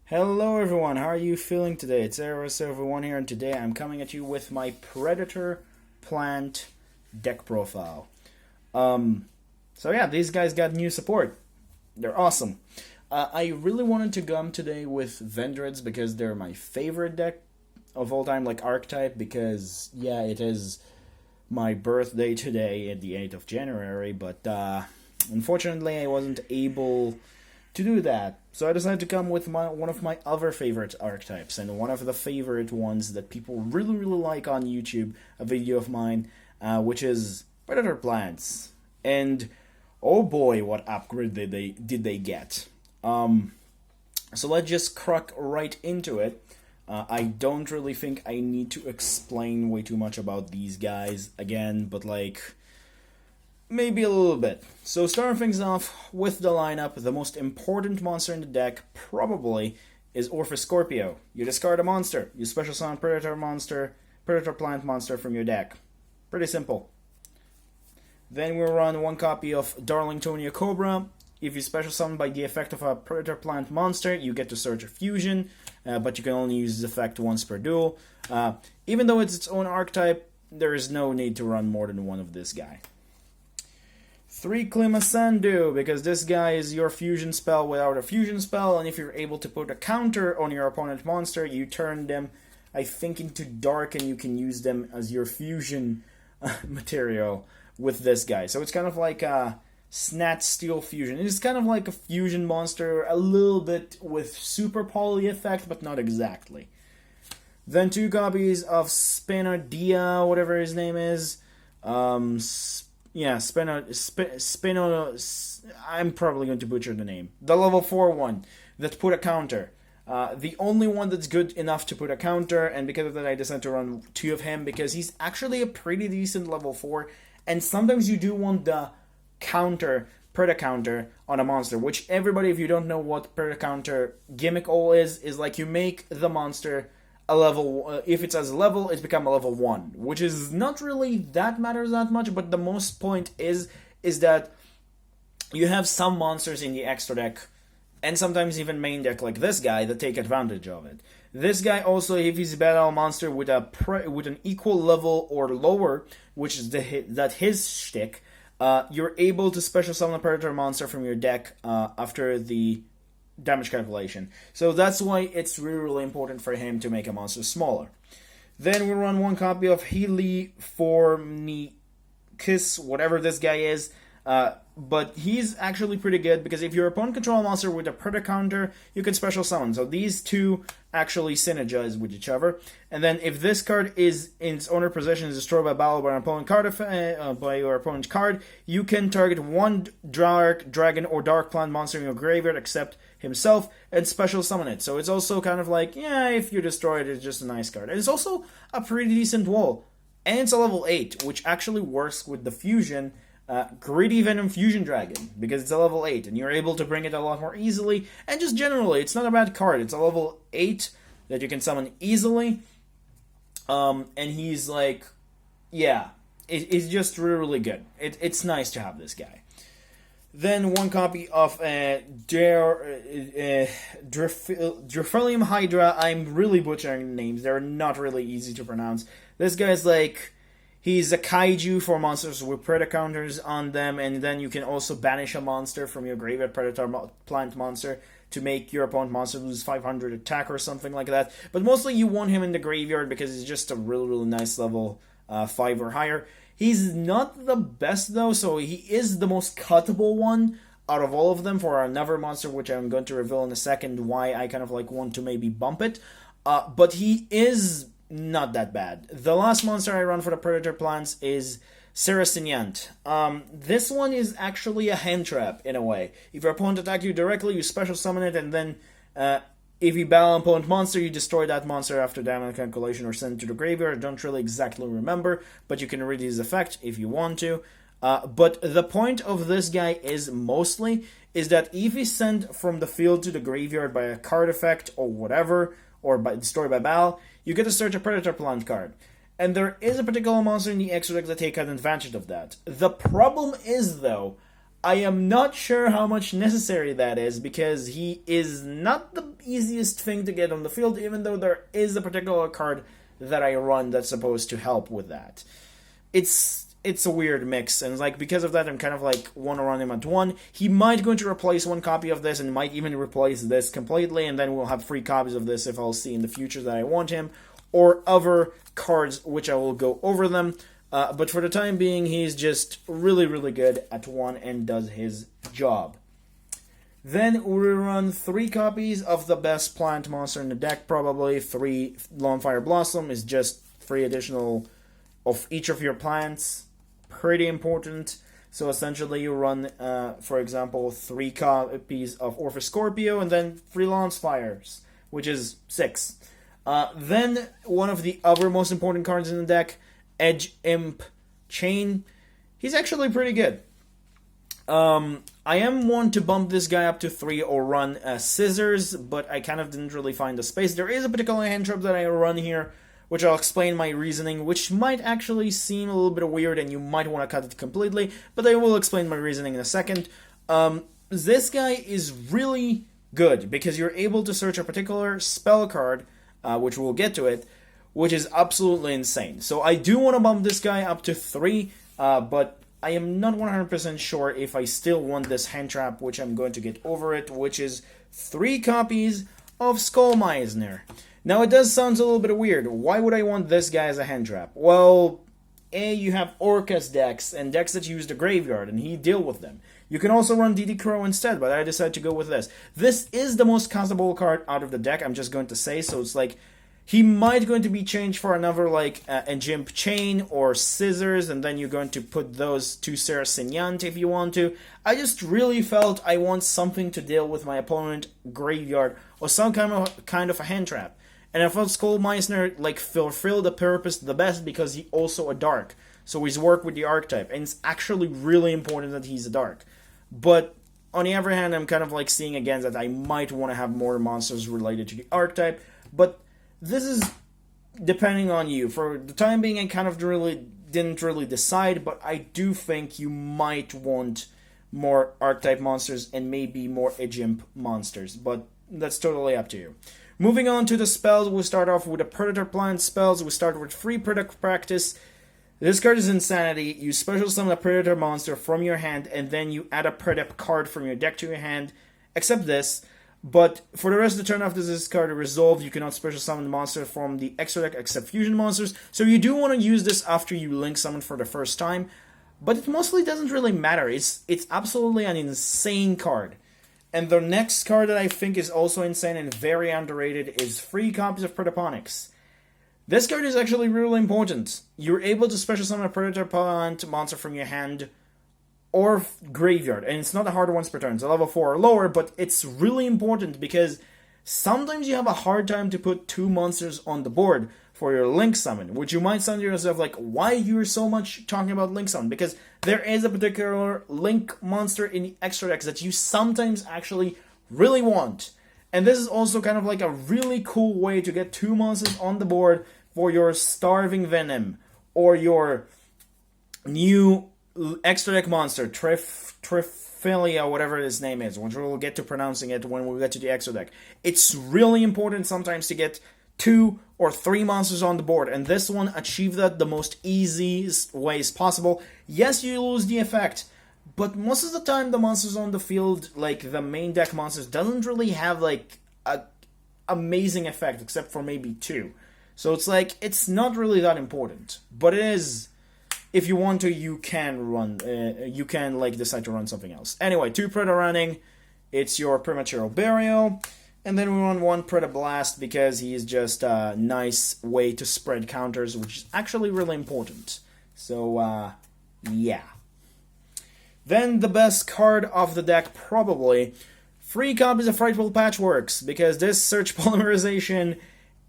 Hello everyone, how are you feeling today? It's Eros1 here, and today I'm coming at you with my Predator Plant deck profile. So yeah, these guys got new support. They're awesome. I really wanted to come today with vendreads because they're my favorite deck of all time, like archetype, because yeah, it is my birthday today at the 8th of January, but unfortunately I wasn't able to do that. So I decided to come with one of my other favorite archetypes, and one of the favorite ones that people really like on YouTube, a video of mine, which is Predaplants. And oh boy, what upgrade did they get. So let's just crack right into it. I don't really think I need to explain way too much about these guys again, but like, maybe a little bit. So starting things off with the lineup, the most important monster in the deck probably is Orpheus Scorpio. You discard a monster, you special summon Predator Plant monster from your deck. Pretty simple. Then we run one copy of Darlingtonia Cobra. If you special summon by the effect of a Predator Plant monster, you get to search a fusion, but you can only use this effect once per duel. Even though it's its own archetype, there is no need to run more than one of this guy. 3 Klimasandu, because this guy is your fusion spell without a fusion spell, and if you're able to put a counter on your opponent monster, you turn them, I think, into dark, and you can use them as your fusion material with this guy. So it's kind of like a Snat Steel fusion. It's kind of like a fusion monster, a little bit with super poly effect, but not exactly. Then 2 copies of Spinadia, whatever his name is. Yeah, I'm probably going to butcher the name. The level 4 one that put a counter. The only one that's good enough to put a counter, and because of that I decided to run 2 of him, because he's actually a pretty decent level 4, and sometimes you do want the counter, Predacounter on a monster, which everybody, if you don't know what Predacounter gimmick all is like you make the monster a level, if it's as a level, it's become a level 1, which is not really that matters that much, but the most point is that you have some monsters in the extra deck, and sometimes even main deck like this guy, that take advantage of it. This guy also, if he's a battle monster with an equal level or lower, which is his shtick, you're able to special summon a Predator monster from your deck after the damage calculation. So that's why it's really important for him to make a monster smaller. Then we run one copy of Heliformicus, whatever this guy is. But he's actually pretty good, because if your opponent control a monster with a Predacounter, you can special summon. So these two actually synergize with each other. And then if this card is in its owner possession, is destroyed by battle by an opponent card, by your opponent's card, you can target one dark dragon or dark plant monster in your graveyard except himself and special summon it. So it's also kind of like, yeah, if you destroy it, it's just a nice card. And it's also a pretty decent wall. And it's a level 8, which actually works with the fusion Greedy Venom Fusion Dragon, because it's a level 8, and you're able to bring it a lot more easily, and just generally, it's not a bad card. It's a level 8 that you can summon easily, and he's like, yeah, it's just really good. It's nice to have this guy. Then one copy of Drifilium Hydra. I'm really butchering names. They're not really easy to pronounce. This guy's like, he's a kaiju for monsters with Predacounters on them, and then you can also banish a monster from your graveyard, Predator Plant monster, to make your opponent monster lose 500 attack or something like that. But mostly you want him in the graveyard because he's just a really nice level 5 or higher. He's not the best though, so he is the most cuttable one out of all of them for another monster, which I'm going to reveal in a second why I kind of like want to maybe bump it. But he is not that bad. The last monster I run for the Predator Plants is Serasignant. This one is actually a hand trap, in a way. If your opponent attacks you directly, you special summon it, and then if you battle an opponent monster, you destroy that monster after damage calculation or send it to the graveyard. I don't really exactly remember, but you can read his effect if you want to. But the point of this guy is that if he's sent from the field to the graveyard by a card effect or whatever, or destroyed by battle, you get to search a Predator Plant card. And there is a particular monster in the extra deck that take advantage of that. The problem is, though, I am not sure how much necessary that is, because he is not the easiest thing to get on the field, even though there is a particular card that I run that's supposed to help with that. It's a weird mix, and like because of that, I'm kind of like want to run him at 1. He might going to replace one copy of this, and might even replace this completely, and then we'll have 3 copies of this if I'll see in the future that I want him, or other cards which I will go over them. But for the time being, he's just really, really good at 1 and does his job. Then we run 3 copies of the best plant monster in the deck, probably. 3 Longfire Blossom is just 3 additional of each of your plants. Pretty important. So essentially you run, for example, 3 copies of Orpheus Scorpio and then 3 Longfires, which is 6. Then one of the other most important cards in the deck, Edge Imp Chain. He's actually pretty good. I am one to bump this guy up to 3 or run Scissors, but I kind of didn't really find the space. There is a particular hand trap that I run here, which I'll explain my reasoning, which might actually seem a little bit weird and you might want to cut it completely, but I will explain my reasoning in a second. This guy is really good because you're able to search a particular spell card, which we'll get to it, which is absolutely insane. So I do want to bump this guy up to 3, but I am not 100% sure if I still want this hand trap, which I'm going to get over it, which is 3 copies of Skullmeisner. Now, it does sound a little bit weird. Why would I want this guy as a hand trap? Well, you have Orcus decks, and decks that use the graveyard, and he deal with them. You can also run DD Crow instead, but I decided to go with this. This is the most castable card out of the deck, I'm just going to say, so it's like, he might going to be changed for another, like, a Jimp Chain or Scissors, and then you're going to put those to Serasignant if you want to. I just really felt I want something to deal with my opponent graveyard, or some kind of a hand trap. And I thought Skullmeisner, like, fulfilled the purpose the best because he's also a dark. So he's worked with the archetype, and it's actually really important that he's a dark. But on the other hand, I'm kind of like seeing again that I might want to have more monsters related to the archetype, but this is depending on you. For the time being, I kind of didn't really decide, but I do think you might want more archetype monsters and maybe more Ejimp monsters, but that's totally up to you. Moving on to the spells, we'll start off with the Predaplant spells. We start with free Predator Practice. This card is Insanity. You special summon a Predator monster from your hand, and then you add a Predap card from your deck to your hand, except this. But for the rest of the turn after this card is resolved, you cannot special summon the monster from the extra deck except fusion monsters. So you do want to use this after you link summon for the first time, but it mostly doesn't really matter. It's absolutely an insane card. And the next card that I think is also insane and very underrated is 3 copies of Predaponics. This card is actually really important. You're able to special summon a Predaplant monster from your hand or graveyard, and it's not the harder ones per turn. It's a level 4 or lower, but it's really important because sometimes you have a hard time to put 2 monsters on the board for your link summon, which you might sound to yourself like, why you're so much talking about link summon? Because there is a particular link monster in the extra decks that you sometimes actually really want. And this is also kind of like a really cool way to get 2 monsters on the board for your Starving Venom or your new extra deck monster, Triphilia, whatever his name is, which we'll get to pronouncing it when we get to the extra deck. It's really important sometimes to get 2 or 3 monsters on the board, and this one achieved that the most easiest ways possible. Yes, you lose the effect, but most of the time the monsters on the field, like the main deck monsters, doesn't really have like a amazing effect, except for maybe 2. So it's like, it's not really that important, but it is. If you want to, you can run, you can like decide to run something else. Anyway, 2 Preda running, it's your Premature Burial, and then we run 1 Preda Blast because he is just a nice way to spread counters, which is actually really important. So, yeah. Then the best card of the deck, probably, 3 copies of Frightful Patchworks, because this search polymerization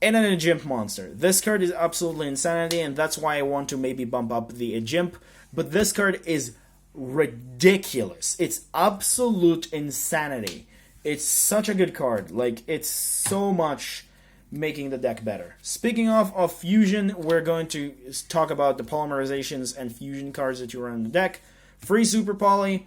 and an Ejimp monster. This card is absolutely insanity, and that's why I want to maybe bump up the Ejimp. But this card is ridiculous. It's absolute insanity. It's such a good card. Like, it's so much making the deck better. Speaking of fusion, we're going to talk about the polymerizations and fusion cards that you run in the deck. Free Super Poly.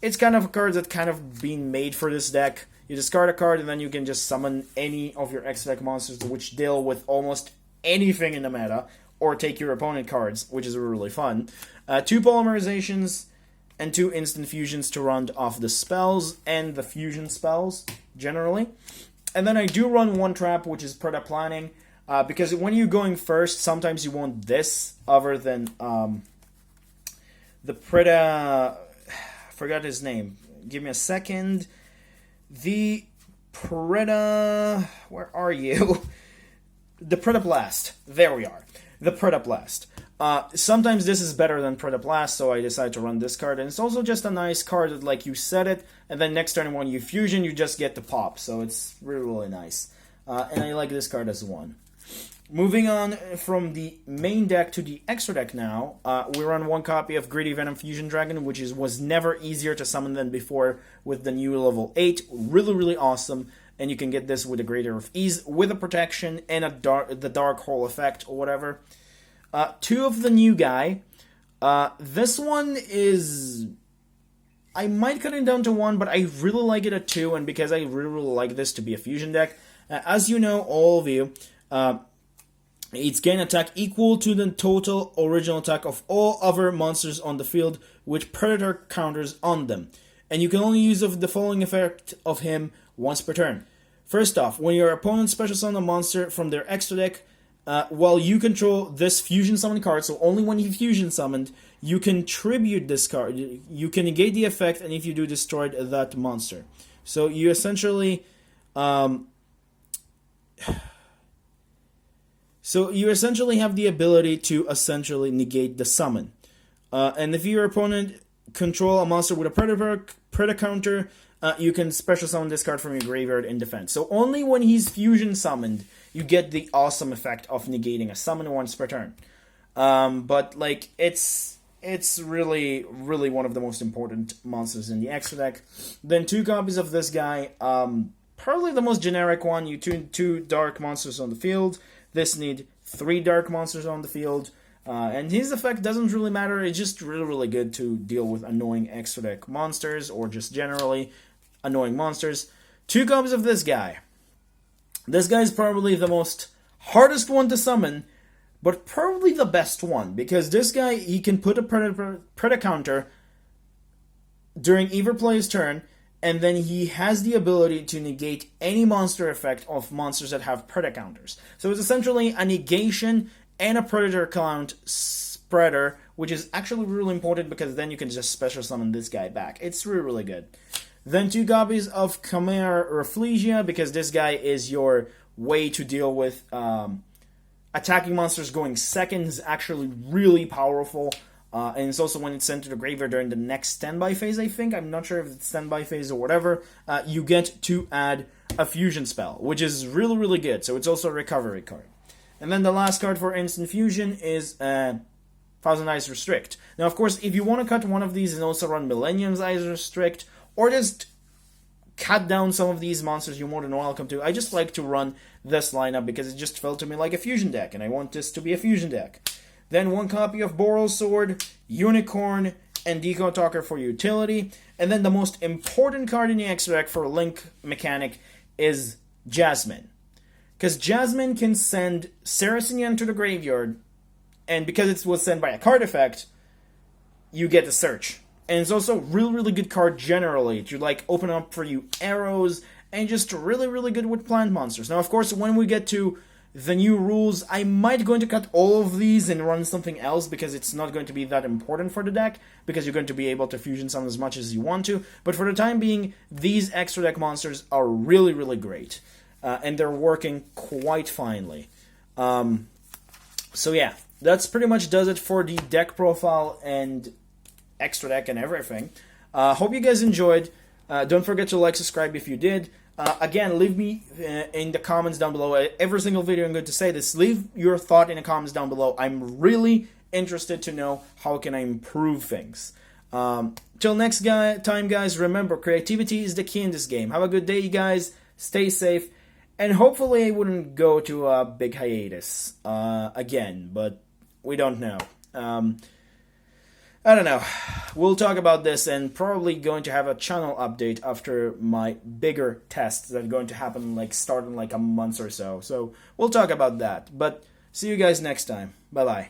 it's kind of a card that kind of been made for this deck. You discard a card, and then you can just summon any of your extra deck monsters which deal with almost anything in the meta, or take your opponent cards, which is really fun. 2 polymerizations and 2 instant fusions to round off the spells and the fusion spells, generally. And then I do run 1 trap, which is Predaplanting, because when you're going first, sometimes you want this, other than the Preda... I forgot his name. Give me a second. The Preda... Where are you? The Predaplants. There we are. The Predaplant. Sometimes this is better than Predaplants, so I decided to run this card. And it's also just a nice card that, like, you set it, and then next turn when you fusion, you just get the pop. So it's really, really nice. And I like this card as one. Moving on from the main deck to the extra deck now, we run 1 copy of Greedy Venom Fusion Dragon, which was never easier to summon than before with the new level 8. Really, really awesome. And you can get this with a Greater of Ease, with a protection, and the Dark Hole effect, or whatever. 2 of the new guy. This one is... I might cut it down to 1, but I really like it at 2, and because I really, really like this to be a fusion deck. As you know, all of you, its gain attack equal to the total original attack of all other monsters on the field with Predator counters on them. And you can only use the following effect of him once per turn. First off, when your opponent special summons a monster from their extra deck, while you control this fusion summon card, so only when he fusion summoned, you can tribute this card. You can negate the effect, and if you do, destroy that monster. So you essentially... So you essentially have the ability to essentially negate the summon. And if your opponent control a monster with a Predator counter, you can special summon this card from your graveyard in defense. So only when he's fusion summoned, you get the awesome effect of negating a summon once per turn. But like it's really, really one of the most important monsters in the extra deck. Then 2 copies of this guy. Probably the most generic one. You tune 2 dark monsters on the field. This need 3 dark monsters on the field. And his effect doesn't really matter. It's just really, really good to deal with annoying extra deck monsters, or just generally annoying monsters. 2 copies of this guy. This guy is probably the most hardest one to summon, but probably the best one, because this guy, he can put a Predator counter during either player's turn, and then he has the ability to negate any monster effect of monsters that have Predator counters. So it's essentially a negation and a Predator count spreader, which is actually really important because then you can just special summon this guy back. It's really, really good. Then 2 copies of Chimera Rafflesia, because this guy is your way to deal with attacking monsters going second. Is actually really powerful. And it's also when it's sent to the graveyard during the next standby phase, I think. I'm not sure if it's standby phase or whatever. You get to add a fusion spell, which is really, really good. So it's also a recovery card. And then the last card for instant fusion is Thousand Eyes Restrict. Now, of course, if you want to cut one of these and also run Millennium's Eyes Restrict, or just cut down some of these monsters, you're more than welcome to. I just like to run this lineup because it just felt to me like a fusion deck, and I want this to be a fusion deck. Then 1 copy of Boral Sword, Unicorn, and Deco Talker for utility. And then the most important card in the extra deck for Link mechanic is Jasmine. Because Jasmine can send Saracenian to the graveyard, and because it was sent by a card effect, you get the search. And it's also a really, really good card generally to like open up for you arrows, and just really, really good with plant monsters. Now, of course, when we get to the new rules, I might going to cut all of these and run something else because it's not going to be that important for the deck, because you're going to be able to fusion summon as much as you want to. But for the time being, these extra deck monsters are really, really great. And they're working quite finely. So yeah, that's pretty much does it for the deck profile and extra deck and everything. Hope you guys enjoyed. Don't forget to like, subscribe if you did. Again, leave me in the comments down below. Every single video I'm going to say this. Leave your thought in the comments down below. I'm really interested to know how can I improve things. Till next time, guys, remember, creativity is the key in this game. Have a good day, you guys. Stay safe. And hopefully I wouldn't go to a big hiatus again, but we don't know. I don't know. We'll talk about this and probably going to have a channel update after my bigger tests that are going to happen like start in like a month or so. So we'll talk about that. But see you guys next time. Bye bye.